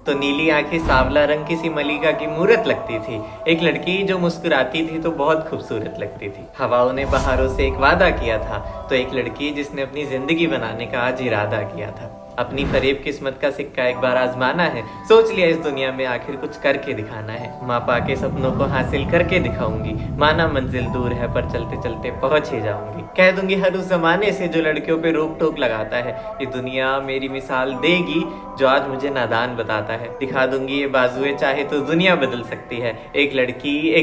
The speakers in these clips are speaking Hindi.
तो नीली आंखें सांवला रंग किसी मलिका की मूरत लगती थी। एक लड़की जो मुस्कुराती थी तो बहुत खूबसूरत लगती थी। हवाओं ने बहारों से एक वादा किया था, तो एक लड़की जिसने अपनी जिंदगी बनाने का आज इरादा किया था। अपनी फरेब किस्मत का सिक्का एक बार आजमाना है, सोच लिया इस दुनिया में आखिर कुछ करके दिखाना है। मापा के सपनों को हासिल करके दिखाऊंगी, माना मंजिल दूर है पर चलते चलते पहुंच ही जाऊंगी। कह दूंगी हर उस जमाने से जो लड़कियों पे रोक टोक लगाता है, ये दुनिया मेरी मिसाल देगी जो आज मुझे नादान बताता है। दिखा दूंगी ये बाजुए चाहे तो दुनिया बदल सकती है, एक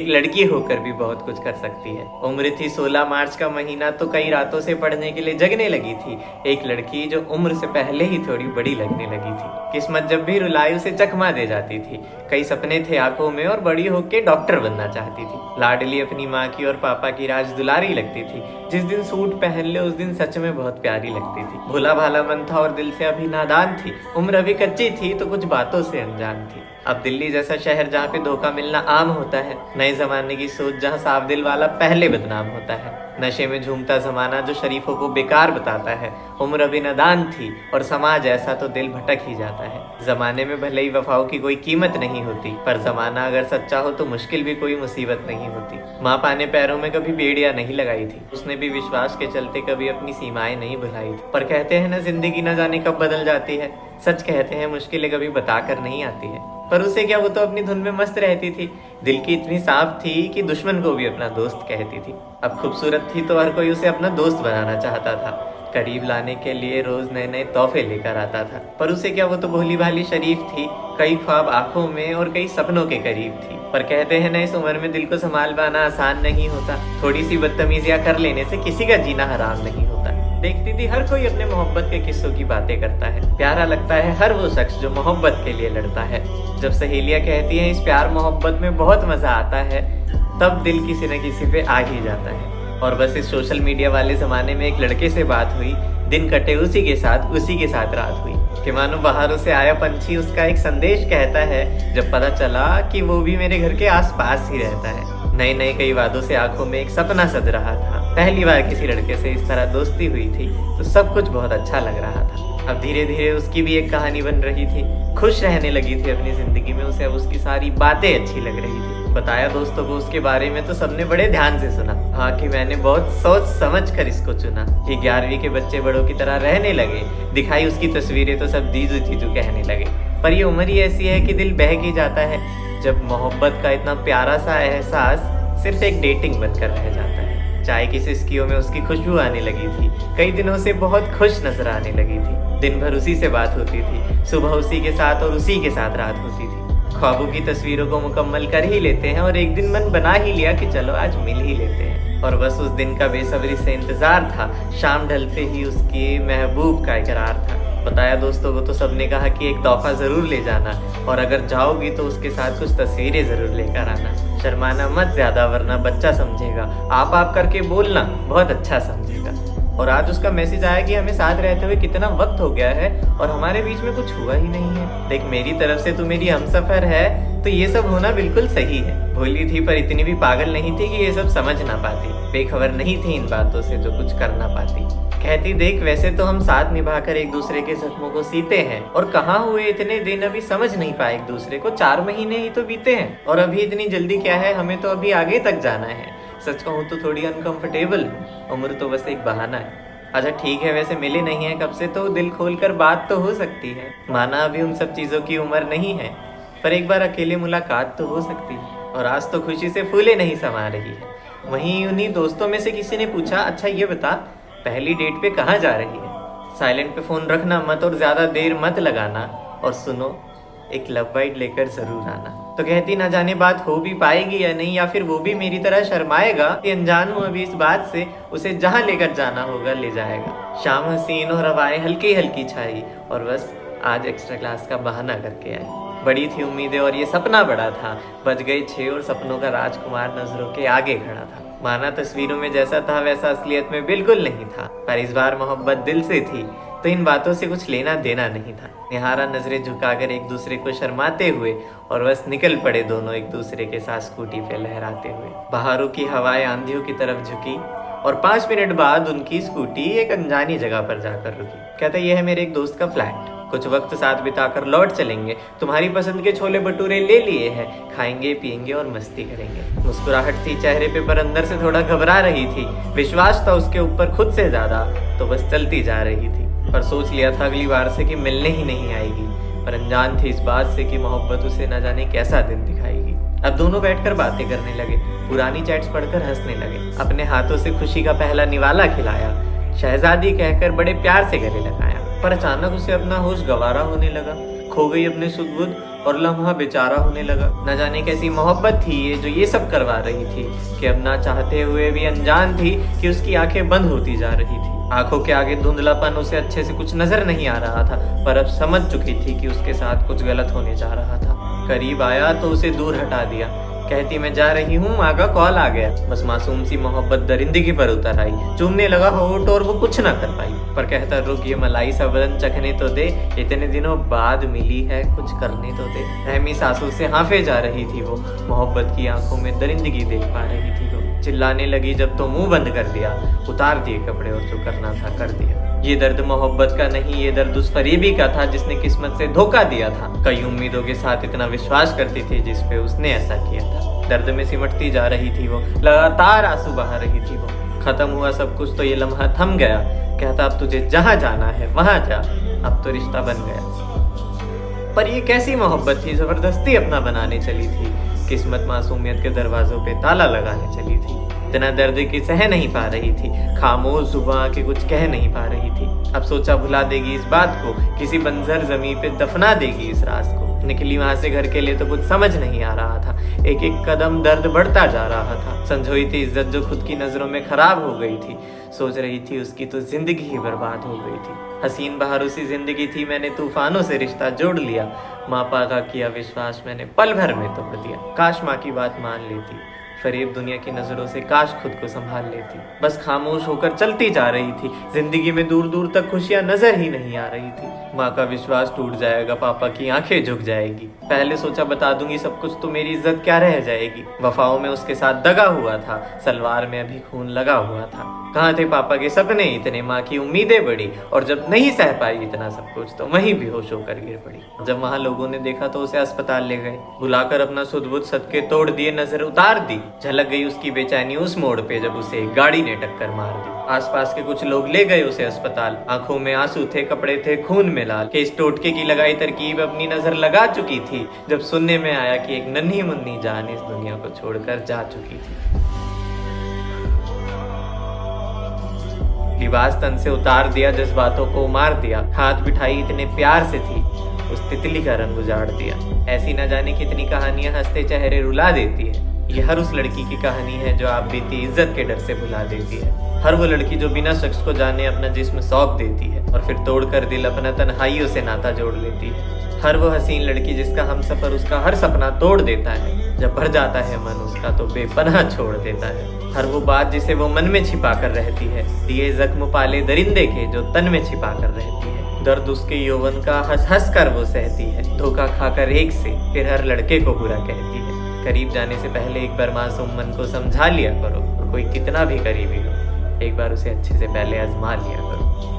लड़की होकर भी बहुत कुछ कर सकती है। उम्र थी 16 मार्च का महीना, तो कई रातों से पढ़ने के लिए जगने लगी थी। एक लड़की जो उम्र से पहले ही थोड़ी बड़ी लगने लगी थी। किस्मत जब भी रुलाई उसे चकमा दे जाती थी। कई सपने थे आंखों में और बड़ी होके डॉक्टर बनना चाहती थी। लाडली अपनी माँ की और पापा की राज दुलारी लगती थी। जिस दिन सूट पहन ले उस दिन सच में बहुत प्यारी लगती थी। भोला भाला मन था और दिल से अभी नादान थी। उम्र अभी कच्ची थी तो कुछ बातों से अनजान थी। अब दिल्ली जैसा शहर जहाँ पे धोखा मिलना आम होता है, नए जमाने की सोच जहाँ साफ दिल वाला पहले बदनाम होता है, नशे में झूमता जमाना जो शरीफों को बेकार बताता है। उम्र अभी नादान थी और समाज ऐसा तो दिल भटक ही जाता है। जमाने में भले ही वफाओं की कोई कीमत नहीं होती, पर जमाना अगर सच्चा हो तो मुश्किल भी कोई मुसीबत नहीं होती। माँ पाने पैरों में कभी बेड़ियां नहीं लगाई थी, उसने भी विश्वास के चलते कभी अपनी सीमाएं नहीं भुलाई थी। पर कहते हैं ना, जिंदगी न जाने कब बदल जाती है। सच कहते हैं मुश्किलें कभी बताकर नहीं आती है। पर उसे क्या, वो तो अपनी धुन में मस्त रहती थी। दिल की इतनी साफ थी कि दुश्मन को भी अपना दोस्त कहती थी। अब खूबसूरत थी तो हर कोई उसे अपना दोस्त बनाना चाहता था। करीब लाने के लिए रोज नए नए तोहफे लेकर आता था। पर उसे क्या, वो तो भोली भाली शरीफ थी। कई ख्वाब आंखों में और कई सपनों के करीब थी। पर कहते हैं ना, इस उम्र में दिल को संभाल पाना आसान नहीं होता। थोड़ी सी बदतमीजियां कर लेने से किसी का जीना हराम नहीं होता। देखती थी हर कोई अपने मोहब्बत के किस्सों की बातें करता है। प्यारा लगता है हर वो शख्स जो मोहब्बत के लिए लड़ता है। जब सहेलियां कहती हैं इस प्यार मोहब्बत में बहुत मजा आता है, तब दिल किसी न किसी पे आ ही जाता है। और बस इस सोशल मीडिया वाले जमाने में एक लड़के से बात हुई, दिन कटे उसी के साथ रात हुई। कि मानो बाहरों से आया पंछी उसका एक संदेश कहता है, जब पता चला कि वो भी मेरे घर के आसपास ही रहता है। नए नए कई वादों से आंखों में एक सपना सज रहा था। पहली बार किसी लड़के से इस तरह दोस्ती हुई थी तो सब कुछ बहुत अच्छा लग रहा था। अब धीरे धीरे उसकी भी एक कहानी बन रही थी। खुश रहने लगी थी अपनी जिंदगी में। उसे अब उसकी सारी बातें अच्छी लग रही थी। बताया दोस्तों को उसके बारे में तो सबने बड़े ध्यान से सुना। हाँ कि मैंने बहुत सोच समझ कर इसको चुना। कि 11वीं के बच्चे बड़ों की तरह रहने लगे। दिखाई उसकी तस्वीरें तो सब जीजू जीजू कहने लगे। पर ये उम्र ही ऐसी है कि दिल बहक ही जाता है, जब मोहब्बत का इतना प्यारा सा एहसास सिर्फ एक डेटिंग बनकर रह जाता है। चाय की सिस्कियों में उसकी खुशबू आने लगी थी। कई दिनों से बहुत खुश नजर आने लगी थी। दिन भर उसी से बात होती थी, सुबह उसी के साथ और उसी के साथ रात होती थी। ख्वाबों की तस्वीरों को मुकम्मल कर ही लेते हैं और एक दिन मन बना ही लिया कि चलो आज मिल ही लेते हैं। और बस उस दिन का बेसब्री से इंतजार था। शाम ढलते ही उसके महबूब का इकरार था। बताया दोस्तों को तो सबने कहा कि एक तोहफा जरूर ले जाना, और अगर जाओगी तो उसके साथ कुछ तस्वीरें जरूर लेकर आना। शर्माना मत ज्यादा वरना बच्चा समझेगा। आप करके बोलना, बहुत अच्छा समझेगा। और आज उसका मैसेज आया कि हमें साथ रहते हुए कितना वक्त हो गया है और हमारे बीच में कुछ हुआ ही नहीं है। देख, मेरी तरफ से तू मेरी हमसफर है तो ये सब होना बिल्कुल सही है। भोली थी पर इतनी भी पागल नहीं थी कि ये सब समझ ना पाती। बेखबर नहीं थी इन बातों से जो कुछ कर ना पाती। कहती, देख वैसे तो हम साथ निभाकर एक दूसरे के जख्मों को सीते हैं, और कहाँ हुए इतने दिन अभी समझ नहीं पाए एक दूसरे को। 4 महीने ही तो बीते हैं और अभी इतनी जल्दी क्या है, हमें तो अभी आगे तक जाना है। सच कहूँ तो थोड़ी अनकंफर्टेबल हूँ, उम्र तो बस एक बहाना है। अच्छा ठीक है, वैसे मिले नहीं है कब से, तो दिल खोल कर बात तो हो सकती है। माना अभी उन सब चीज़ों की उम्र नहीं है, पर एक बार अकेले मुलाकात तो हो सकती है। और आज तो खुशी से फूले नहीं समा रही है। वहीं उन्हीं दोस्तों में से किसी ने पूछा, अच्छा ये बता पहली डेट पे कहाँ जा रही है? साइलेंट पे फ़ोन रखना मत और ज़्यादा देर मत लगाना, और सुनो एक लव बाइट लेकर ज़रूर आना। तो कहती, ना जाने बात हो भी पाएगी या नहीं, या फिर वो भी मेरी तरह शर्माएगा। कि अनजान हूँ अभी इस बात से, उसे जहाँ लेकर जाना होगा ले जाएगा। शाम हसीन और हवाएं हल्की हल्की छाई, और बस आज एक्स्ट्रा क्लास का बहाना करके आई। बड़ी थी उम्मीदें और ये सपना बड़ा था। बज गए 6 और सपनों का राजकुमार नजरों के आगे खड़ा था। माना तस्वीरों में जैसा था वैसा असलियत में बिल्कुल नहीं था, पर इस बार मोहब्बत दिल से थी तो इन बातों से कुछ लेना देना नहीं था। निहारा नजरें झुकाकर एक दूसरे को शर्माते हुए, और बस निकल पड़े दोनों एक दूसरे के साथ स्कूटी पे लहराते हुए। बहारों की हवाएं आंधियों की तरफ झुकी, और 5 मिनट बाद उनकी स्कूटी एक अनजानी जगह पर जाकर रुकी। कहता, यह है मेरे एक दोस्त का फ्लैट। कुछ वक्त साथ बिताकर लौट चलेंगे। तुम्हारी पसंद के छोले भटूरे ले लिए हैं, खाएंगे पिएंगे और मस्ती करेंगे। मुस्कुराहट थी चेहरे पे पर अंदर से थोड़ा घबरा रही थी। विश्वास था उसके ऊपर खुद से ज्यादा, तो बस चलती जा रही थी। पर सोच लिया था अगली बार से कि मिलने ही नहीं आएगी, पर अनजान थी इस बात से कि मोहब्बत उसे न जाने कैसा दिन दिखाएगी। अब दोनों बैठकर बातें करने लगे, पुरानी चैट्स पढ़कर हंसने लगे। अपने हाथों से खुशी का पहला निवाला खिलाया, शहजादी कहकर बड़े प्यार से गले लगाया। पर अचानक उसे अपना होश गंवारा होने लगा, खो गई अपने सुध-बुध और लम्हा बेचारा होने लगा। न जाने कैसी मोहब्बत थी ये जो ये सब करवा रही थी कि अब ना चाहते हुए भी अनजान थी कि उसकी आंखें बंद होती जा रही थी। आंखों के आगे धुंधलापन, उसे अच्छे से कुछ नजर नहीं आ रहा था, पर अब समझ चुकी थी कि उसके साथ कुछ गलत होने जा रहा था। करीब आया तो उसे दूर हटा दिया, कहती मैं जा रही हूँ, माँ का कॉल आ गया। बस मासूम सी मोहब्बत दरिंदगी पर उतर आई, चूमने लगा होंठ और वो कुछ ना कर पाई। पर कहता रुक ये मलाई सा बदन चखने तो दे, इतने दिनों बाद मिली है कुछ करने तो दे। रहमी सांसों से हांफे जा रही थी वो, मोहब्बत की आंखों में दरिंदगी देख पा रही थी वो। चिल्लाने लगी जब तो मुंह बंद कर दिया, उतार दिए कपड़े और जो करना था कर दिया। ये दर्द मोहब्बत का नहीं, ये दर्द उस फरीबी का था जिसने किस्मत से धोखा दिया था। कई उम्मीदों के साथ इतना विश्वास करती थी जिस पे उसने ऐसा किया था। दर्द में सिमटती जा रही थी वो, लगातार आंसू बहा रही थी वो। खत्म हुआ सब कुछ तो ये लम्हा थम गया, कहता अब तुझे जहाँ जाना है वहां जा, अब तो रिश्ता बन गया। पर ये कैसी मोहब्बत थी, जबरदस्ती अपना बनाने चली थी। किस्मत मासूमियत के दरवाजों पे ताला लगाने चली थी। इतना दर्द की सह नहीं पा रही थी, खामोश जुबां के कुछ कह नहीं पा रही थी। अब सोचा भुला देगी इस बात को, किसी बंजर जमीन पे दफना देगी इस राज को। निकली वहां से घर के लिए तो कुछ समझ नहीं आ रहा था, एक एक कदम दर्द बढ़ता जा रहा था। संजोई थी इज्जत जो खुद की नजरों में खराब हो गई थी, सोच रही थी उसकी तो जिंदगी ही बर्बाद हो गई थी। हसीन बहारों सी जिंदगी थी, मैंने तूफानों से रिश्ता जोड़ लिया। माँ पा का किया विश्वास मैंने पल भर में तोड़ दिया। काश माँ की बात मान लेती, फरेब दुनिया की नजरों से काश खुद को संभाल लेती। बस खामोश होकर चलती जा रही थी, जिंदगी में दूर दूर तक खुशियां नजर ही नहीं आ रही थी। माँ का विश्वास टूट जाएगा, पापा की आंखें झुक जाएगी। पहले सोचा बता दूंगी सब कुछ तो मेरी इज्जत क्या रह जाएगी। वफाओं में उसके साथ दगा हुआ था, सलवार में अभी खून लगा हुआ था। कहाँ थे पापा के सपने इतने, माँ की उम्मीदें बड़ी, और जब नहीं सह पाई इतना सब कुछ तो वहीं बेहोश होकर गिर पड़ी। जब वहाँ लोगों ने देखा तो उसे अस्पताल ले गए, बुलाकर अपना सुध-बुध सदके तोड़ दिए, नजर उतार दी। झलक गई उसकी बेचैनी उस मोड़ पे जब उसे एक गाड़ी ने टक्कर मार दी। आसपास के कुछ लोग ले गए उसे अस्पताल, आंखों में आंसू थे, कपड़े थे खून में लाल। के इस टोटके की लगाई तरकीब अपनी नजर लगा चुकी थी जब सुनने में आया कि एक नन्ही मुन्नी जान इस दुनिया को छोड़कर जा चुकी थी। लिबास तन से उतार दिया, जज्बातों को मार दिया, हाथ बिठाई इतने प्यार से थी, उस तितली का रंग उजाड़ दिया। ऐसी न जाने कितनी कहानियां हंसते चेहरे रुला देती है। ये हर उस लड़की की कहानी है जो आप बीती इज्जत के डर से भुला देती है। हर वो लड़की जो बिना शख्स को जाने अपना जिस्म सौंप देती है और फिर तोड़कर दिल अपना तन्हाइयों से नाता जोड़ लेती है। हर वो हसीन लड़की जिसका हमसफर उसका हर सपना तोड़ देता है, जब भर जाता है मन उसका तो बेपनाह छोड़ देता है। हर वो बात जिसे वो मन में छिपा कर रहती है, दिए जख्म पाले दरिंदे के जो तन में छिपा कर रहती है। दर्द उसके यौवन का हंस हंस कर वो सहती है, धोखा खाकर एक से फिर हर लड़के को बुरा कहती है। करीब जाने से पहले एक बार मासूम मन को समझा लिया करो, और कोई कितना भी करीबी हो एक बार उसे अच्छे से पहले आजमा लिया करो।